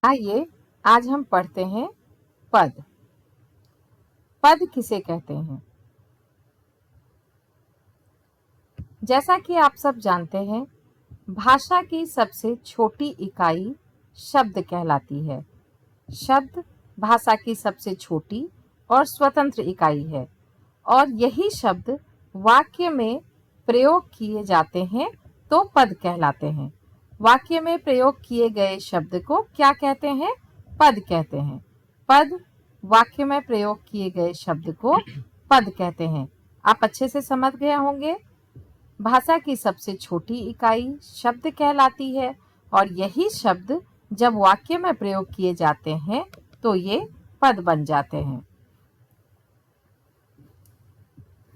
आइए आज हम पढ़ते हैं पद। पद किसे कहते हैं? जैसा कि आप सब जानते हैं, भाषा की सबसे छोटी इकाई शब्द कहलाती है। शब्द भाषा की सबसे छोटी और स्वतंत्र इकाई है और यही शब्द वाक्य में प्रयोग किए जाते हैं तो पद कहलाते हैं। वाक्य में प्रयोग किए गए शब्द को क्या कहते हैं? पद कहते हैं। पद वाक्य में प्रयोग किए गए शब्द को पद कहते हैं। आप अच्छे से समझ गए होंगे। भाषा की सबसे छोटी इकाई शब्द कहलाती है और यही शब्द जब वाक्य में प्रयोग किए जाते हैं तो ये पद बन जाते हैं।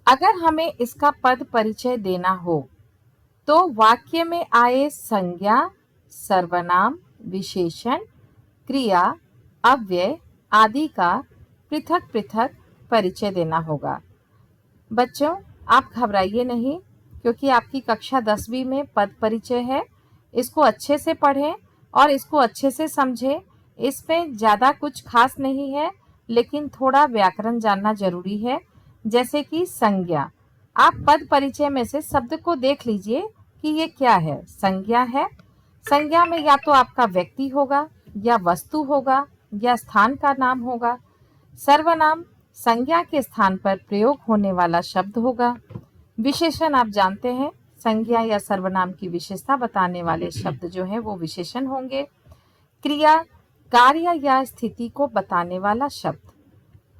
अगर हमें इसका पद परिचय देना हो तो वाक्य में आए संज्ञा, सर्वनाम, विशेषण, क्रिया, अव्यय आदि का पृथक पृथक परिचय देना होगा। बच्चों, आप घबराइए नहीं, क्योंकि आपकी कक्षा 10वीं में पद परिचय है। इसको अच्छे से पढ़ें और इसको अच्छे से समझें। इसमें ज़्यादा कुछ खास नहीं है, लेकिन थोड़ा व्याकरण जानना जरूरी है। जैसे कि संज्ञा, आप पद परिचय में से शब्द को देख लीजिए कि ये क्या है। संज्ञा है। संज्ञा में या तो आपका व्यक्ति होगा या वस्तु होगा या स्थान का नाम होगा। सर्वनाम संज्ञा के स्थान पर प्रयोग होने वाला शब्द होगा। विशेषण आप जानते हैं, संज्ञा या सर्वनाम की विशेषता बताने वाले शब्द जो है वो विशेषण होंगे। क्रिया कार्य या स्थिति को बताने वाला शब्द।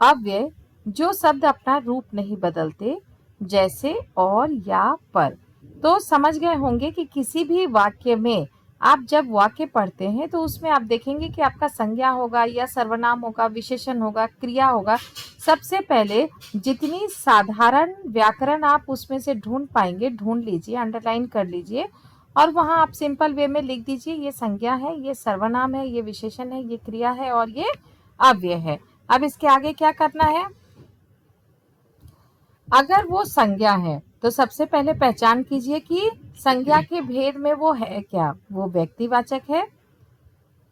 अव्यय जो शब्द अपना रूप नहीं बदलते, जैसे और या पर। तो समझ गए होंगे कि किसी भी वाक्य में आप जब वाक्य पढ़ते हैं तो उसमें आप देखेंगे कि आपका संज्ञा होगा या सर्वनाम होगा, विशेषण होगा, क्रिया होगा। सबसे पहले जितनी साधारण व्याकरण आप उसमें से ढूंढ पाएंगे ढूंढ लीजिए, अंडरलाइन कर लीजिए और वहां आप सिंपल वे में लिख दीजिए ये संज्ञा है, ये सर्वनाम है, ये विशेषण है, ये क्रिया है और ये अव्यय है। अब इसके आगे क्या करना है? अगर वो संज्ञा है तो सबसे पहले पहचान कीजिए कि संज्ञा के भेद में वो है क्या। वो व्यक्तिवाचक है,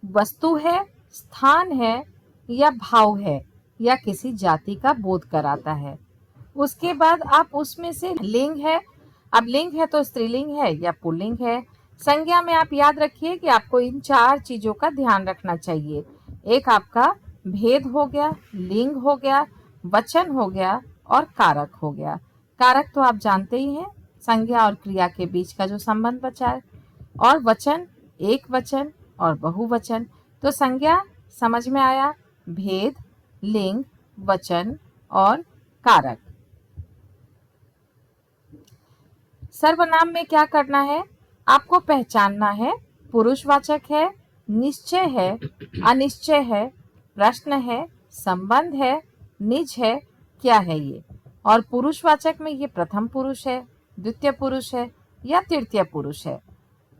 वस्तु है, स्थान है या भाव है या किसी जाति का बोध कराता है। उसके बाद आप उसमें से लिंग है। अब लिंग है तो स्त्रीलिंग है या पुल्लिंग है। संज्ञा में आप याद रखिए कि आपको इन 4 चीजों का ध्यान रखना चाहिए। एक आपका भेद हो गया, लिंग हो गया, वचन हो गया और कारक हो गया। कारक तो आप जानते ही हैं, संज्ञा और क्रिया के बीच का जो संबंध बचा है। और वचन, एक वचन और बहुवचन। तो संज्ञा समझ में आया, भेद, लिंग, वचन और कारक। सर्वनाम में क्या करना है? आपको पहचानना है पुरुषवाचक है, निश्चय है, अनिश्चय है, प्रश्न है, संबंध है, निज है, क्या है ये। और पुरुषवाचक में ये प्रथम पुरुष है, द्वितीय पुरुष है या तृतीय पुरुष है।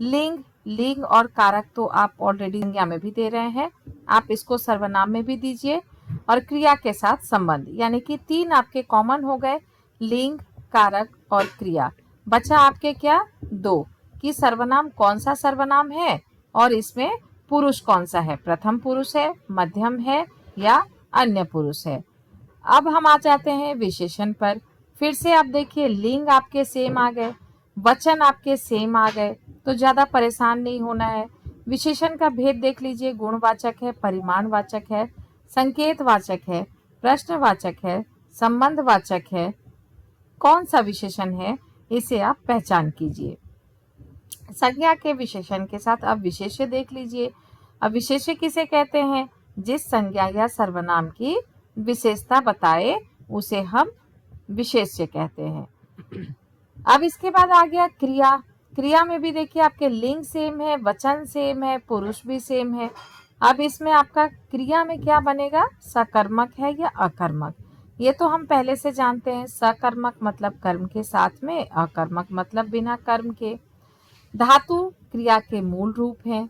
लिंग, लिंग और कारक तो आप ऑलरेडी संज्ञा में भी दे रहे हैं, आप इसको सर्वनाम में भी दीजिए। और क्रिया के साथ संबंध, यानी कि 3 आपके कॉमन हो गए, लिंग, कारक और क्रिया। बचा आपके क्या? 2 कि सर्वनाम कौन सा सर्वनाम है और इसमें पुरुष कौन सा है, प्रथम पुरुष है, मध्यम है या अन्य पुरुष है। अब हम आ जाते हैं विशेषण पर। फिर से आप देखिए, लिंग आपके सेम आ गए, वचन आपके सेम आ गए, तो ज्यादा परेशान नहीं होना है। विशेषण का भेद देख लीजिए, गुणवाचक है, परिमाणवाचक है, संकेतवाचक है, प्रश्नवाचक है, संबंधवाचक है। कौन सा विशेषण है इसे आप पहचान कीजिए। संज्ञा के विशेषण के साथ अब विशेष्य देख लीजिए। अब विशेष्य किसे कहते हैं? जिस संज्ञा या सर्वनाम की विशेषता बताए उसे हम विशेष्य कहते हैं। अब इसके बाद आ गया क्रिया। क्रिया में भी देखिए आपके लिंग सेम है, वचन सेम है, पुरुष भी सेम है। अब इसमें आपका क्रिया में क्या बनेगा? सकर्मक है या अकर्मक। ये तो हम पहले से जानते हैं, सकर्मक मतलब कर्म के साथ में, अकर्मक मतलब बिना कर्म के। धातु क्रिया के मूल रूप हैं।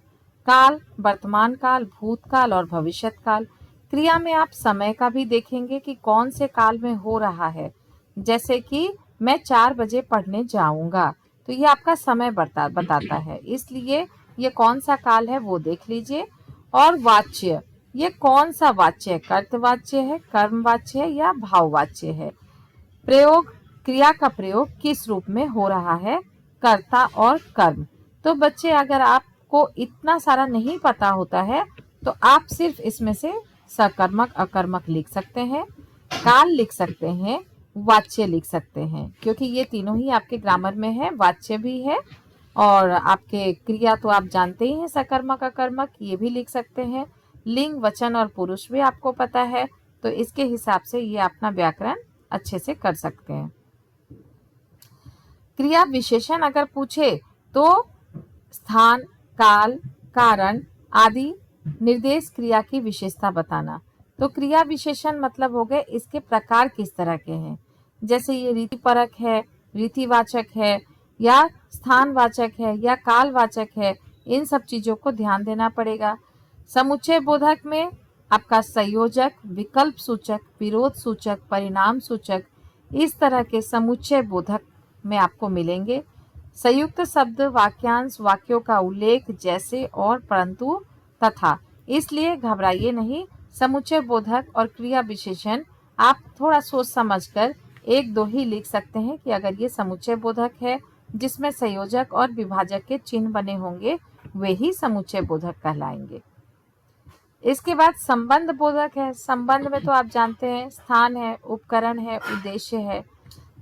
काल, वर्तमान काल, भूतकाल और भविष्यत काल। क्रिया में आप समय का भी देखेंगे कि कौन से काल में हो रहा है। जैसे कि मैं 4 बजे पढ़ने जाऊंगा, तो ये आपका समय बताता है, इसलिए ये कौन सा काल है वो देख लीजिए। और वाच्य, ये कौन सा वाच्य है? कर्तवाच्य है, कर्मवाच्य है या भाववाच्य है? प्रयोग, क्रिया का प्रयोग किस रूप में हो रहा है? कर्ता और कर्म। तो बच्चे अगर आपको इतना सारा नहीं पता होता है तो आप सिर्फ इसमें से सकर्मक अकर्मक लिख सकते हैं, काल लिख सकते हैं, वाच्य लिख सकते हैं, क्योंकि ये तीनों ही आपके ग्रामर में है, वाच्य भी है और आपके क्रिया तो आप जानते ही हैं, सकर्मक अकर्मक ये भी लिख सकते हैं, लिंग वचन और पुरुष भी आपको पता है, तो इसके हिसाब से ये अपना व्याकरण अच्छे से कर सकते हैं। क्रिया विशेषण अगर पूछे तो स्थान, काल, कारण आदि निर्देश क्रिया की विशेषता बताना। तो क्रिया विशेषण मतलब हो गए इसके प्रकार किस तरह के हैं, जैसे ये रीतिपरक है, रीतिवाचक है या स्थानवाचक है या कालवाचक है, इन सब चीजों को ध्यान देना पड़ेगा। समुच्चय बोधक में आपका संयोजक, विकल्प सूचक, विरोध सूचक, परिणाम सूचक, इस तरह के समुच्चय बोधक में आपको मिलेंगे। संयुक्त शब्द, वाक्यांश, वाक्यों का उल्लेख, जैसे और, परंतु, तथा, इसलिए घबराइए नहीं। समुच्चय बोधक और क्रिया विशेषण आप थोड़ा सोच समझकर एक दो ही लिख सकते हैं कि अगर ये समुच्चय बोधक है जिसमें संयोजक और विभाजक के चिन्ह बने होंगे वे ही समुच्चय बोधक कहलाएंगे। इसके बाद संबंध बोधक है। संबंध में तो आप जानते हैं स्थान है, उपकरण है, उद्देश्य है,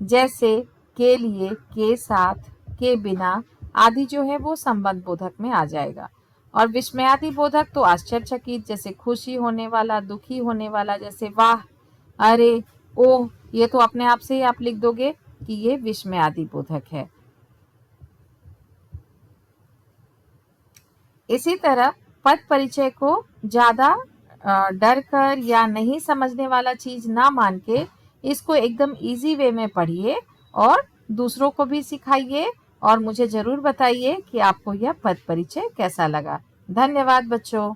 जैसे के लिए, के साथ, के बिना आदि जो है वो संबंध बोधक में आ जाएगा। और विस्मयादि बोधक तो आश्चर्यचकित, जैसे खुशी होने वाला, दुखी होने वाला, जैसे वाह, अरे, ओह, ये तो अपने आप से ही आप लिख दोगे कि ये विस्मयादि बोधक है। इसी तरह पद परिचय को ज्यादा डर कर या नहीं समझने वाला चीज ना मान के इसको एकदम इजी वे में पढ़िए और दूसरों को भी सिखाइए और मुझे जरूर बताइए कि आपको यह पद परिचय कैसा लगा। धन्यवाद बच्चों।